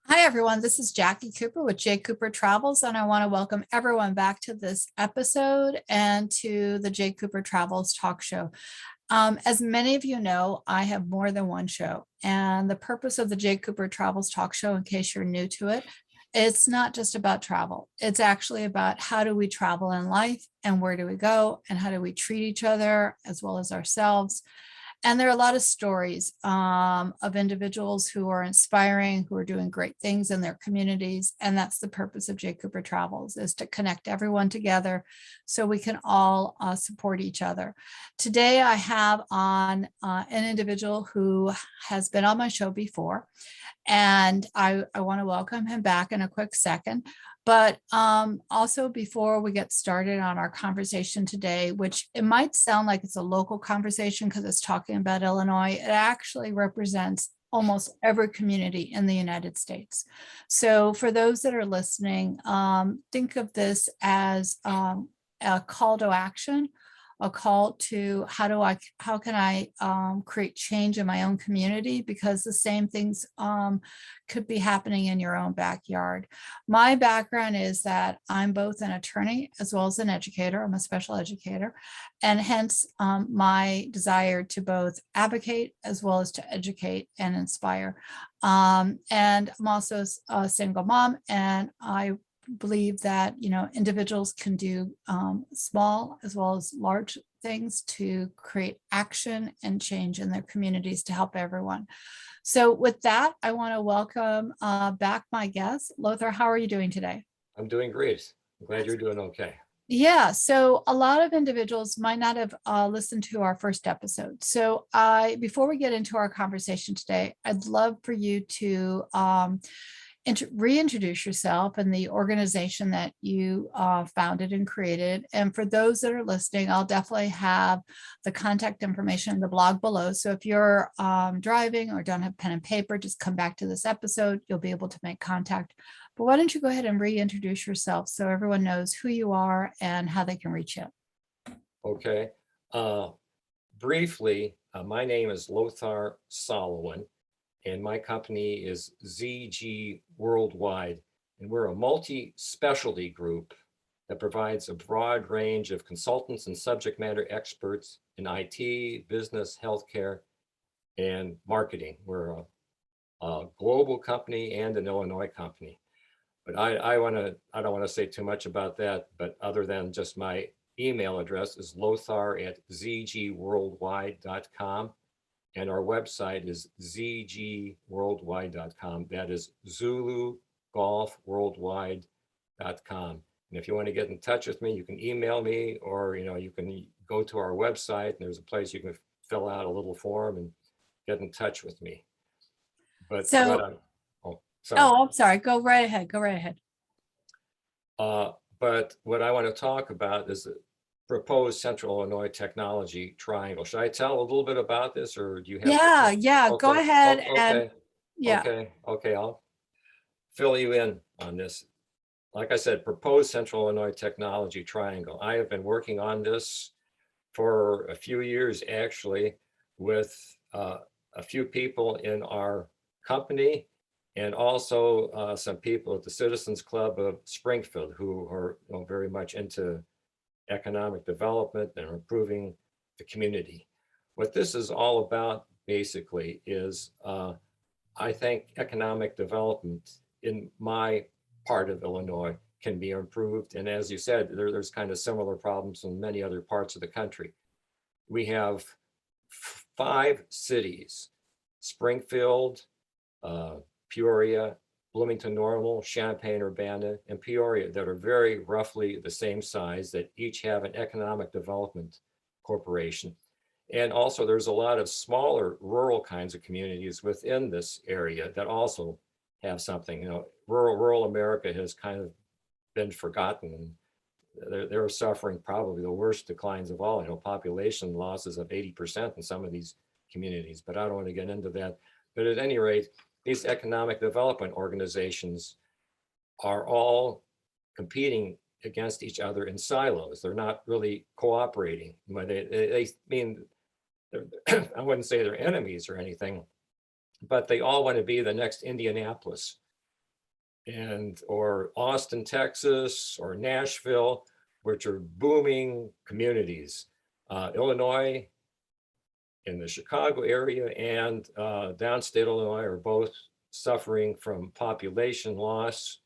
Hi, everyone. This is Jacqui Cooper with JCooperTravels, and I want to welcome everyone back to this episode and to the JCooperTravels talk show. As many of you know, I have more than one show, and the purpose of the JCooperTravels talk show, in case you're new to it, it's not just about travel. It's actually about how do we travel in life and where do we go and how do we treat each other as well as ourselves. And there are a lot of stories of individuals who are inspiring, who are doing great things in their communities. And that's the purpose of J. Cooper Travels, is to connect everyone together so we can all support each other. Today, I have on an individual who has been on my show before. And I want to welcome him back in a quick second. But also, before we get started on our conversation today, which it might sound like it's a local conversation because it's talking about Illinois, it actually represents almost every community in the United States. So for those that are listening, think of this as a call to action, a call to how can I create change in my own community, because the same things could be happening in your own backyard. My background is that I'm both an attorney as well as an educator. I'm a special educator, and hence my desire to both advocate as well as to educate and inspire. And I'm also a single mom, and I believe that individuals can do small as well as large things to create action and change in their communities to help everyone. So with that, I want to welcome back my guest. Lothar, how are you doing today? I'm doing great. I'm glad you're doing okay. Yeah, so a lot of individuals might not have listened to our first episode. So before we get into our conversation today, I'd love for you to reintroduce yourself and the organization that you founded and created. And for those that are listening, I'll definitely have the contact information in the blog below. So if you're driving or don't have pen and paper, just come back to this episode. You'll be able to make contact. But why don't you go ahead and reintroduce yourself so everyone knows who you are and how they can reach you. Okay. Briefly, my name is Lothar Soliwon, and my company is ZG Worldwide, and we're a multi-specialty group that provides a broad range of consultants and subject matter experts in IT, business, healthcare, and marketing. We're a global company and an Illinois company. But I don't want to say too much about that, but other than just my email address is lothar@zgworldwide.com. And our website is zgworldwide.com. That is zulugolfworldwide.com. And if you want to get in touch with me, you can email me, or you can go to our website and there's a place you can fill out a little form and get in touch with me. But So, sorry. I'm sorry. Go right ahead. Go right ahead. But what I want to talk about is the proposed Central Illinois Technology Triangle. Should I tell a little bit about this, or do you have? Yeah. Okay. Go ahead. Okay. Yeah. Okay. I'll fill you in on this. Like I said, proposed Central Illinois Technology Triangle. I have been working on this for a few years, actually, with a few people in our company, and also some people at the Citizens Club of Springfield who are very much into economic development and improving the community. What this is all about basically is, I think economic development in my part of Illinois can be improved. And as you said, there's kind of similar problems in many other parts of the country. We have 5 cities: Springfield, Peoria, Bloomington Normal, Champaign-Urbana, and Peoria, that are very roughly the same size, that each have an economic development corporation. And also there's a lot of smaller rural kinds of communities within this area that also have something. Rural America has kind of been forgotten. They're suffering probably the worst declines of all. Population losses of 80% in some of these communities, but I don't want to get into that. But at any rate, these economic development organizations are all competing against each other in silos. They're not really cooperating. They mean, I wouldn't say they're enemies or anything, but they all want to be the next Indianapolis. or Austin, Texas, or Nashville, which are booming communities. Illinois, in the Chicago area, and downstate Illinois are both suffering from population loss,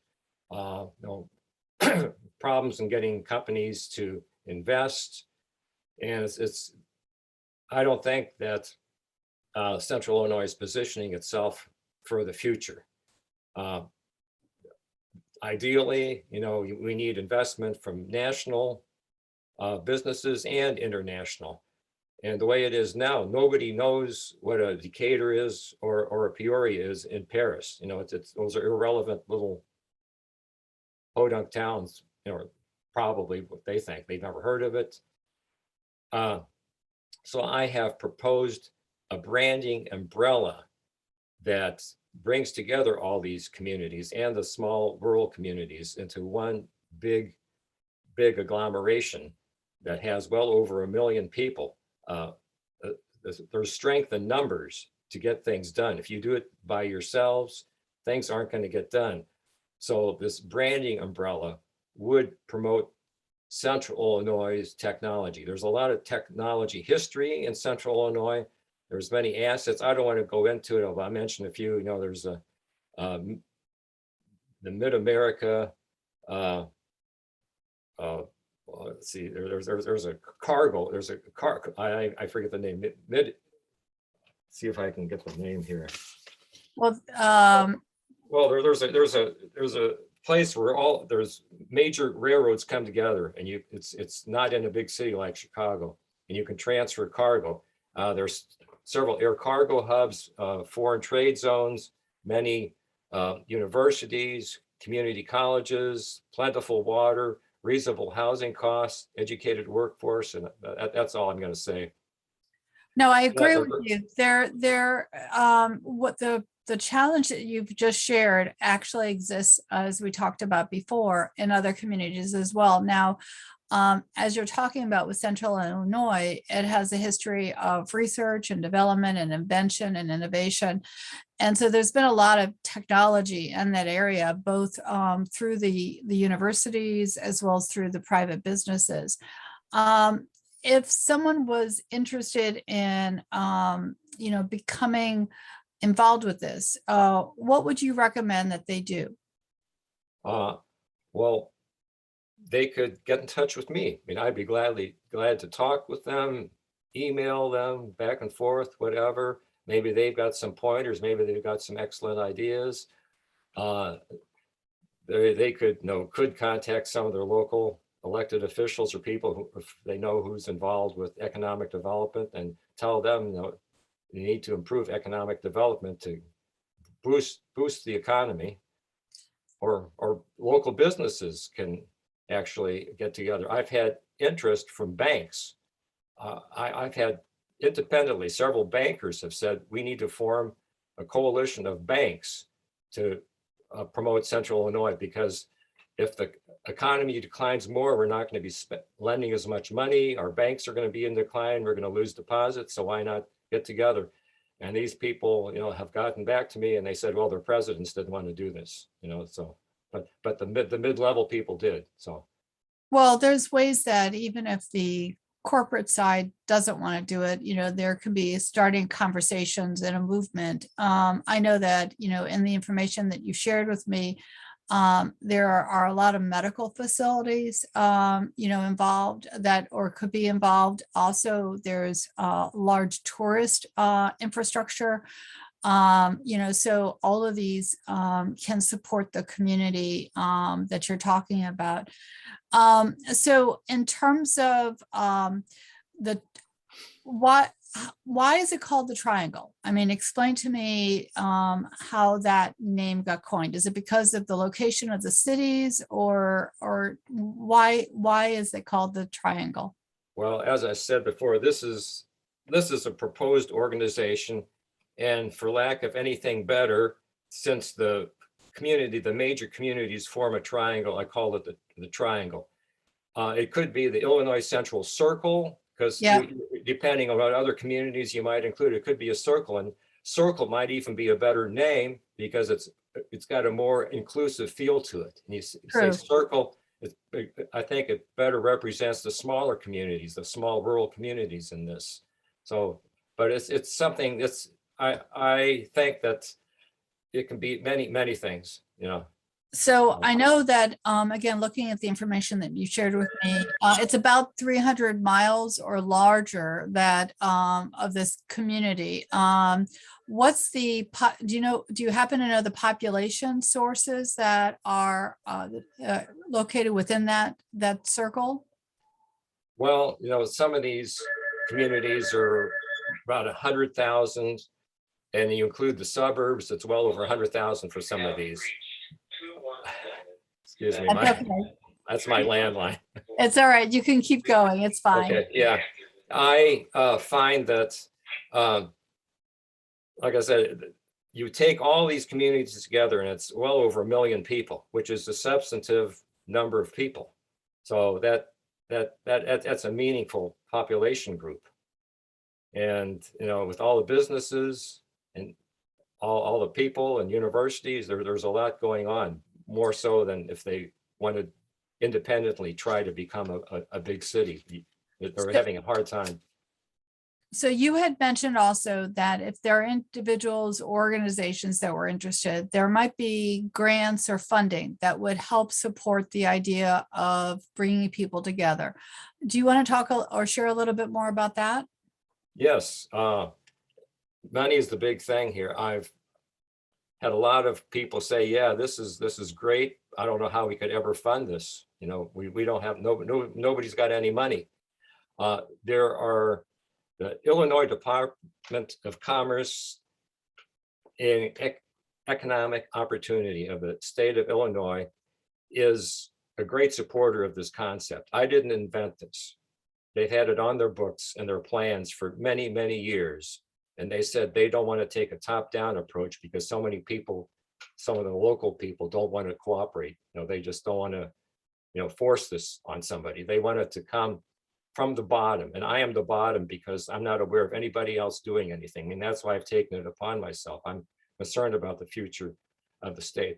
problems in getting companies to invest. And I don't think that Central Illinois is positioning itself for the future. Ideally, we need investment from national businesses and international. And the way it is now, nobody knows what a Decatur is or a Peoria is in Paris. Those are irrelevant little podunk towns, probably what they think. They've never heard of it. So I have proposed a branding umbrella that brings together all these communities and the small rural communities into one big agglomeration that has well over 1 million people. There's strength in numbers to get things done. If you do it by yourselves, things aren't going to get done. So this branding umbrella would promote Central Illinois' technology. There's a lot of technology history in Central Illinois. There's many assets. I don't want to go into it. I'll mention a few. There's the Mid-America. Let's see. There's a cargo. There's a car. I forget the name. See if I can get the name here. Well, there's a place where there's major railroads come together, and it's not in a big city like Chicago, and you can transfer cargo. There's several air cargo hubs, foreign trade zones, many universities, community colleges, plentiful water, reasonable housing costs, educated workforce, and that's all I'm going to say. no, I agree with you. What the challenge that you've just shared actually exists, as we talked about before, in other communities as well. Now, as you're talking about with Central Illinois, it has a history of research and development and invention and innovation. And so there's been a lot of technology in that area, both through the universities as well as through the private businesses. If someone was interested in, becoming involved with this, what would you recommend that they do? Well, they could get in touch with me. I'd be glad to talk with them, email them back and forth, whatever. Maybe they've got some pointers. Maybe they've got some excellent ideas. They could contact some of their local elected officials or people who, if they know who's involved with economic development, and tell them, you need to improve economic development to boost the economy, or local businesses can actually get together. I've had interest from banks. I've had independently, several bankers have said we need to form a coalition of banks to promote Central Illinois, because if the economy declines more, we're not going to be lending as much money. Our banks are going to be in decline. We're going to lose deposits. So why not get together? And these people, have gotten back to me, and they said, well, their presidents didn't want to do this, so, but the mid-level people did. So, Well, there's ways that even if the corporate side doesn't want to do it, there can be starting conversations and a movement. I know that, in the information that you shared with me, there are a lot of medical facilities, involved or could be involved. Also, there's large tourist infrastructure. So all of these can support the community that you're talking about. So in terms of why is it called the triangle? Explain to me how that name got coined. Is it because of the location of the cities, or why is it called the triangle? Well, as I said before, this is a proposed organization, and for lack of anything better, since the major communities form a triangle, I call it the triangle. It could be the Illinois Central Circle, because depending on what other communities you might include, it could be a circle. And Circle might even be a better name because it's got a more inclusive feel to it. And you say True. circle, I think it better represents the smaller communities, the small rural communities in this. So, but it's something that's, I think that it can be many things, you know. So I know that, again, looking at the information that you shared with me, it's about 300 miles or larger that of this community. What's the, do you happen to know the population sources that are located within that circle? Well, you know, some of these communities are about 100,000, and you include the suburbs, it's well over 100,000 for some of these. Excuse me, That's okay. that's my landline. It's all right. You can keep going. It's fine. Okay, yeah. I find that, like I said, you take all these communities together and it's well over 1 million people, which is a substantive number of people. So that's a meaningful population group. And, you know, with all the businesses and all the people and universities, there's a lot going on, more so than if they wanted independently try to become a big city. They're having a hard time. So you had mentioned also that if there are individuals, organizations that were interested, there might be grants or funding that would help support the idea of bringing people together. Do you want to talk or share a little bit more about that? Yes, money is the big thing here. I've had a lot of people say, yeah, this is great. I don't know how we could ever fund this. You know, we don't have, nobody's got any money. There are the Illinois Department of Commerce and Economic Opportunity of the state of Illinois is a great supporter of this concept. I didn't invent this. They've had it on their books and their plans for many years. And they said they don't want to take a top-down approach because so many people, some of the local people don't want to cooperate. You know, they just don't want to, you know, force this on somebody. They want it to come from the bottom. And I am the bottom because I'm not aware of anybody else doing anything. And that's why I've taken it upon myself. I'm concerned about the future of the state.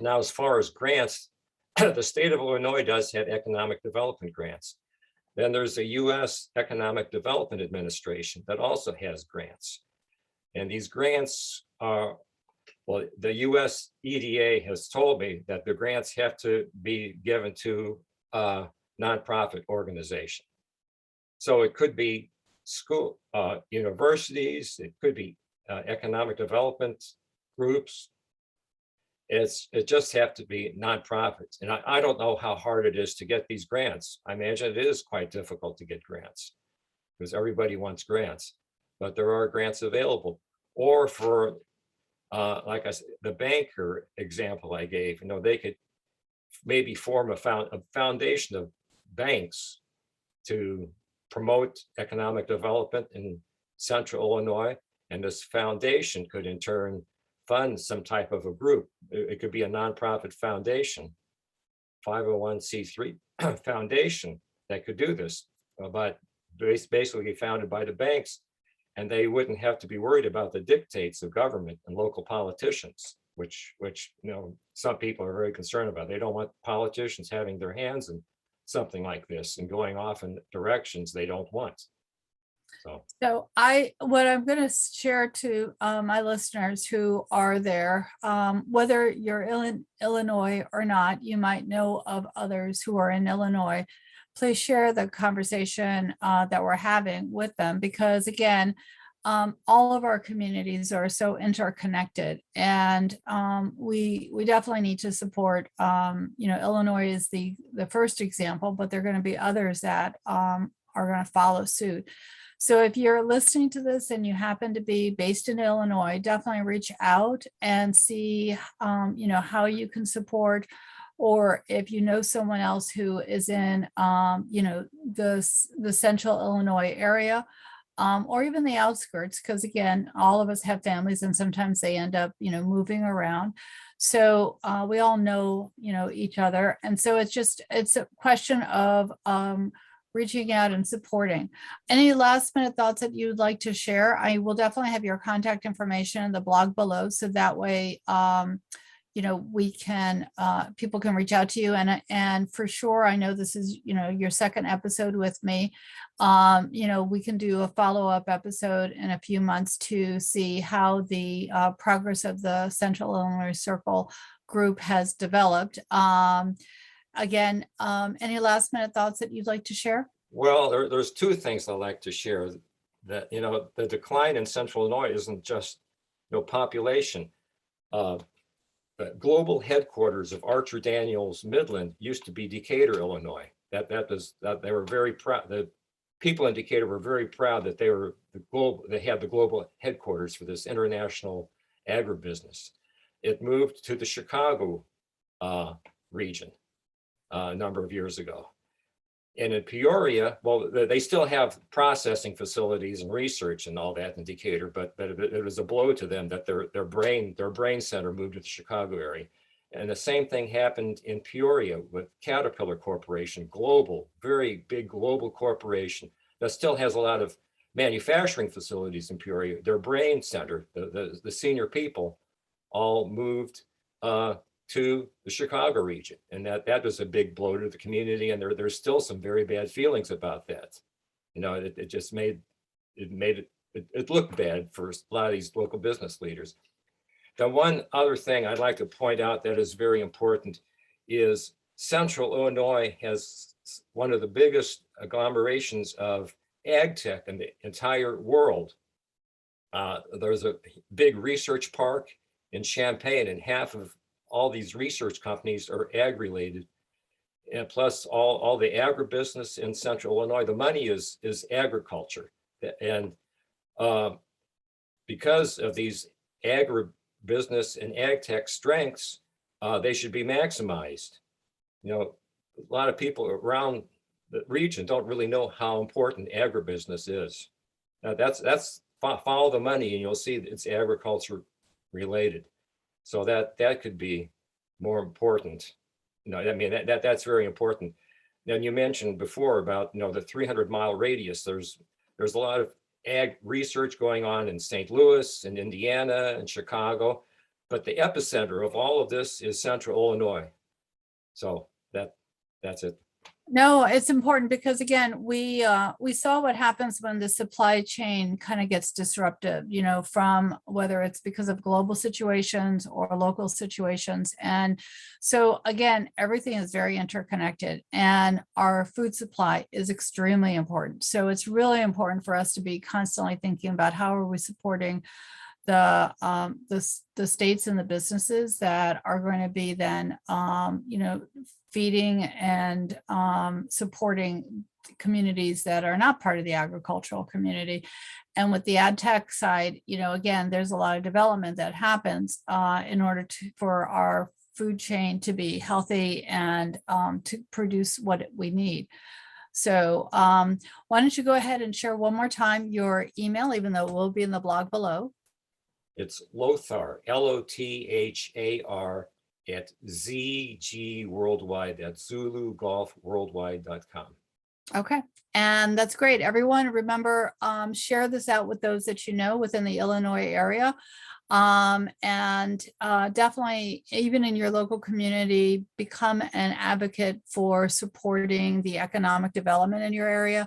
Now, as far as grants, the state of Illinois does have economic development grants. Then there's a U.S. Economic Development Administration that also has grants. And these grants are, well, the U.S. EDA has told me that the grants have to be given to a nonprofit organization. So it could be school, universities, it could be economic development groups. It just have to be nonprofits. And I don't know how hard it is to get these grants. I imagine it is quite difficult to get grants because everybody wants grants, but there are grants available. Or for, like I said, the banker example I gave, you know, they could maybe form a foundation of banks to promote economic development in central Illinois. And this foundation could in turn fund some type of a group. It could be a nonprofit foundation, 501c3 foundation that could do this, but basically founded by the banks, and they wouldn't have to be worried about the dictates of government and local politicians, which you know, some people are very concerned about. They don't want politicians having their hands in something like this and going off in directions they don't want. So what I'm going to share to my listeners who are there, whether you're in Illinois or not, you might know of others who are in Illinois. Please share the conversation that we're having with them, because again, all of our communities are so interconnected, and we definitely need to support. You know, Illinois is the first example, but there are going to be others that are going to follow suit. So if you're listening to this and you happen to be based in Illinois, definitely reach out and see, you know, how you can support, or if you know someone else who is in, you know, the central Illinois area, or even the outskirts, because again, all of us have families and sometimes they end up, you know, moving around. So we all know, you know, each other. And so it's a question of reaching out and supporting. Any last minute thoughts that you'd like to share? I will definitely have your contact information in the blog below. So that way, we can, people can reach out to you, and for sure, I know this is, your second episode with me. We can do a follow-up episode in a few months to see how the progress of the Central Illinois Circle group has developed. Again, any last minute thoughts that you'd like to share? Well, there's two things I'd like to share. That, the decline in Central Illinois isn't just, population. The global headquarters of Archer Daniels Midland used to be Decatur, Illinois. That they were very proud. The people in Decatur were very proud that they had the global headquarters for this international agribusiness. It moved to the Chicago region a number of years ago. And in Peoria, well, they still have processing facilities and research and all that in Decatur, but it was a blow to them that their brain center moved to the Chicago area. And the same thing happened in Peoria with Caterpillar Corporation, very big global corporation that still has a lot of manufacturing facilities in Peoria. Their brain center, the senior people, all moved to the Chicago region, and that was a big blow to the community. And there's still some very bad feelings about that. It just made it look bad for a lot of these local business leaders. The one other thing I'd like to point out that is very important is Central Illinois has one of the biggest agglomerations of ag tech in the entire world. There's a big research park in Champaign, and half of all these research companies are ag related, and plus all the agribusiness in Central Illinois. The money is agriculture, and because of these agribusiness and ag tech strengths, they should be maximized. A lot of people around the region don't really know how important agribusiness is. Now that's follow the money, and you'll see it's agriculture related. So that could be more important. That's very important. Then you mentioned before about, the 300-mile radius. There's a lot of ag research going on in St. Louis and Indiana and Chicago, but the epicenter of all of this is Central Illinois. So that's it. No, it's important because, again, we saw what happens when the supply chain kind of gets disrupted, from whether it's because of global situations or local situations. And so, again, everything is very interconnected, and our food supply is extremely important. So it's really important for us to be constantly thinking about how are we supporting the states and the businesses that are going to be then, feeding and supporting communities that are not part of the agricultural community. And with the ad tech side, again, there's a lot of development that happens in order for our food chain to be healthy and to produce what we need. So why don't you go ahead and share one more time your email, even though it will be in the blog below. It's Lothar, Lothar at ZG Worldwide, at ZuluGolfWorldwide.com. Okay. And that's great. Everyone, remember, share this out with those that you know within the Illinois area. And definitely, even in your local community, become an advocate for supporting the economic development in your area.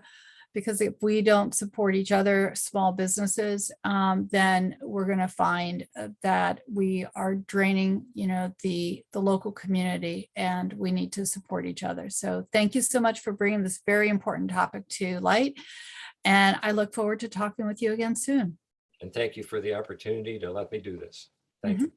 Because if we don't support each other, small businesses, then we're going to find that we are draining, the local community, and we need to support each other. So thank you so much for bringing this very important topic to light. And I look forward to talking with you again soon. And thank you for the opportunity to let me do this. Thank you.